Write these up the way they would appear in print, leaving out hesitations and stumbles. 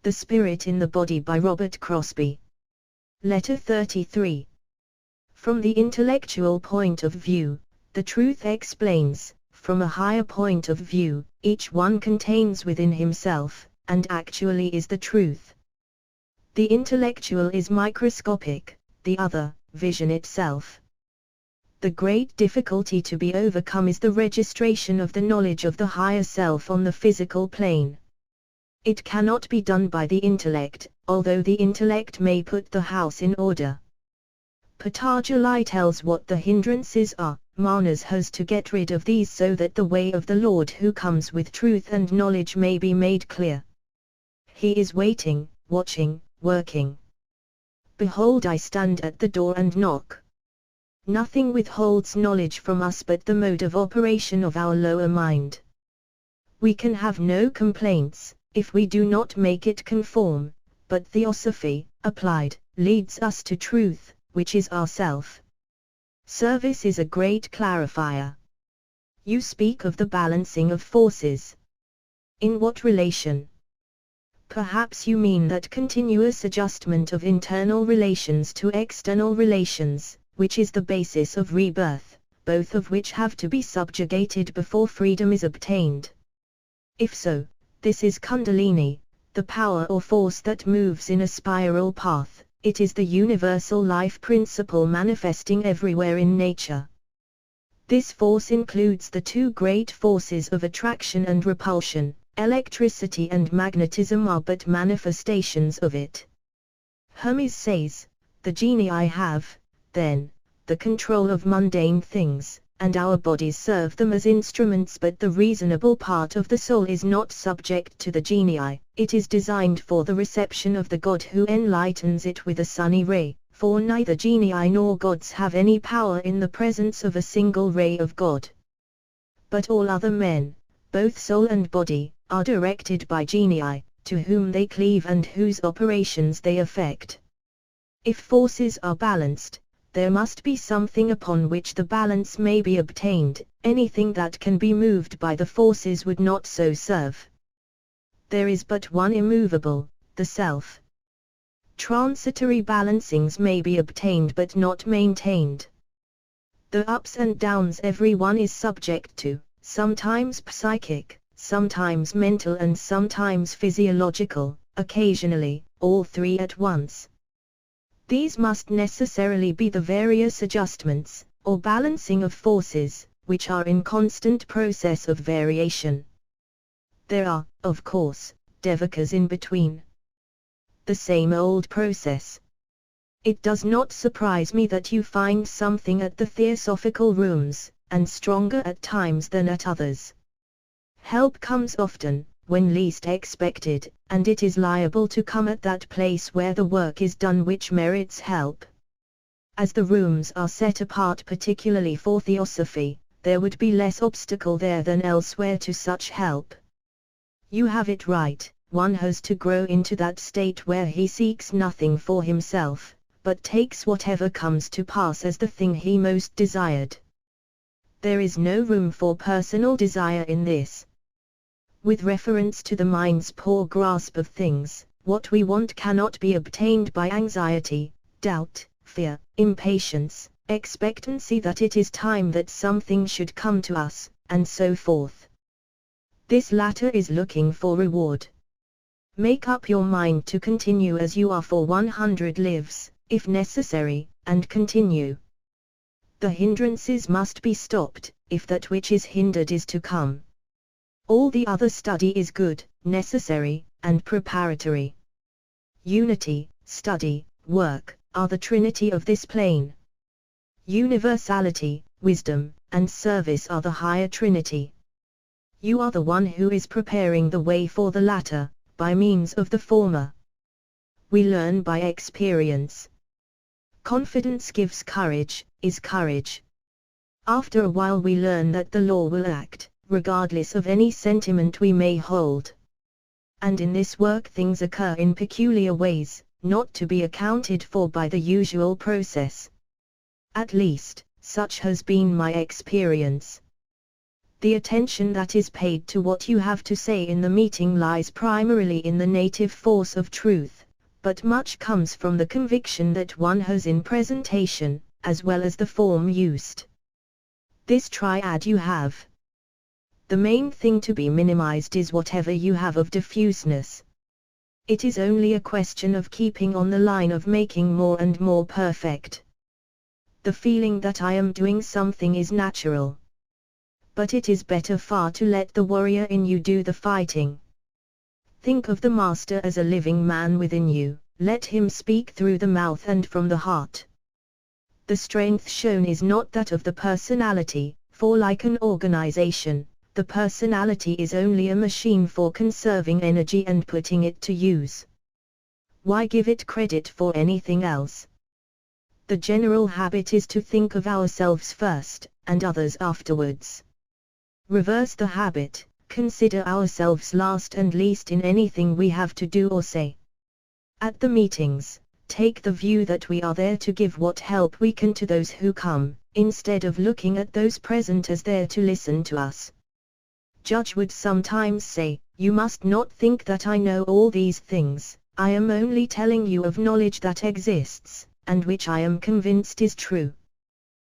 The Spirit in the Body by Robert Crosbie. Letter 33. From the intellectual point of view, the truth explains. From a higher point of view, each one contains within himself, and actually is the truth. The intellectual is microscopic, the other, vision itself. The great difficulty to be overcome is the registration of the knowledge of the higher self on the physical plane. It cannot be done by the intellect, although the intellect may put the house in order. Patanjali tells what the hindrances are. Manas has to get rid of these so that the way of the Lord who comes with truth and knowledge may be made clear. He is waiting, watching, working. Behold, I stand at the door and knock. Nothing withholds knowledge from us but the mode of operation of our lower mind. We can have no complaints, if we do not make it conform, but Theosophy, applied, leads us to truth, which is ourself. Service is a great clarifier. You speak of the balancing of forces. In what relation? Perhaps you mean that continuous adjustment of internal relations to external relations, which is the basis of rebirth, both of which have to be subjugated before freedom is obtained. If so, this is Kundalini, the power or force that moves in a spiral path. It is the universal life principle manifesting everywhere in nature. This force includes the two great forces of attraction and repulsion. Electricity and magnetism are but manifestations of it. Hermes says, the genii have, then, the control of mundane things, and our bodies serve them as instruments, but the reasonable part of the soul is not subject to the genii. It is designed for the reception of the God who enlightens it with a sunny ray, for neither genii nor gods have any power in the presence of a single ray of God. But all other men, both soul and body, are directed by genii, to whom they cleave and whose operations they affect. If forces are balanced, there must be something upon which the balance may be obtained. Anything that can be moved by the forces would not so serve. There is but one immovable, the self. Transitory balancings may be obtained but not maintained. The ups and downs everyone is subject to, sometimes psychic, sometimes mental and sometimes physiological, occasionally, all three at once. These must necessarily be the various adjustments, or balancing of forces, which are in constant process of variation. There are, of course, devakas in between. The same old process. It does not surprise me that you find something at the Theosophical rooms, and stronger at times than at others. Help comes often, when least expected, and it is liable to come at that place where the work is done which merits help. As the rooms are set apart particularly for Theosophy, there would be less obstacle there than elsewhere to such help. You have it right, one has to grow into that state where he seeks nothing for himself, but takes whatever comes to pass as the thing he most desired. There is no room for personal desire in this. With reference to the mind's poor grasp of things, what we want cannot be obtained by anxiety, doubt, fear, impatience, expectancy that it is time that something should come to us, and so forth. This latter is looking for reward. Make up your mind to continue as you are for 100 lives, if necessary, and continue. The hindrances must be stopped, if that which is hindered is to come. All the other study is good, necessary, and preparatory. Unity, study, work, are the trinity of this plane. Universality, wisdom, and service are the higher trinity. You are the one who is preparing the way for the latter, by means of the former. We learn by experience. Confidence gives courage, is courage. After a while we learn that the law will act, regardless of any sentiment we may hold. And in this work things occur in peculiar ways, not to be accounted for by the usual process. At least, such has been my experience. The attention that is paid to what you have to say in the meeting lies primarily in the native force of truth, but much comes from the conviction that one has in presentation, as well as the form used. This triad you have. The main thing to be minimized is whatever you have of diffuseness. It is only a question of keeping on the line of making more and more perfect. The feeling that I am doing something is natural. But it is better far to let the warrior in you do the fighting. Think of the master as a living man within you, let him speak through the mouth and from the heart. The strength shown is not that of the personality, for like an organization, the personality is only a machine for conserving energy and putting it to use. Why give it credit for anything else? The general habit is to think of ourselves first, and others afterwards. Reverse the habit, consider ourselves last and least in anything we have to do or say. At the meetings, take the view that we are there to give what help we can to those who come, instead of looking at those present as there to listen to us. Judge would sometimes say, "You must not think that I know all these things, I am only telling you of knowledge that exists, and which I am convinced is true."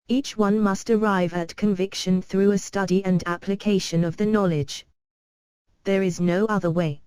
Each one must arrive at conviction through a study and application of the knowledge. There is no other way.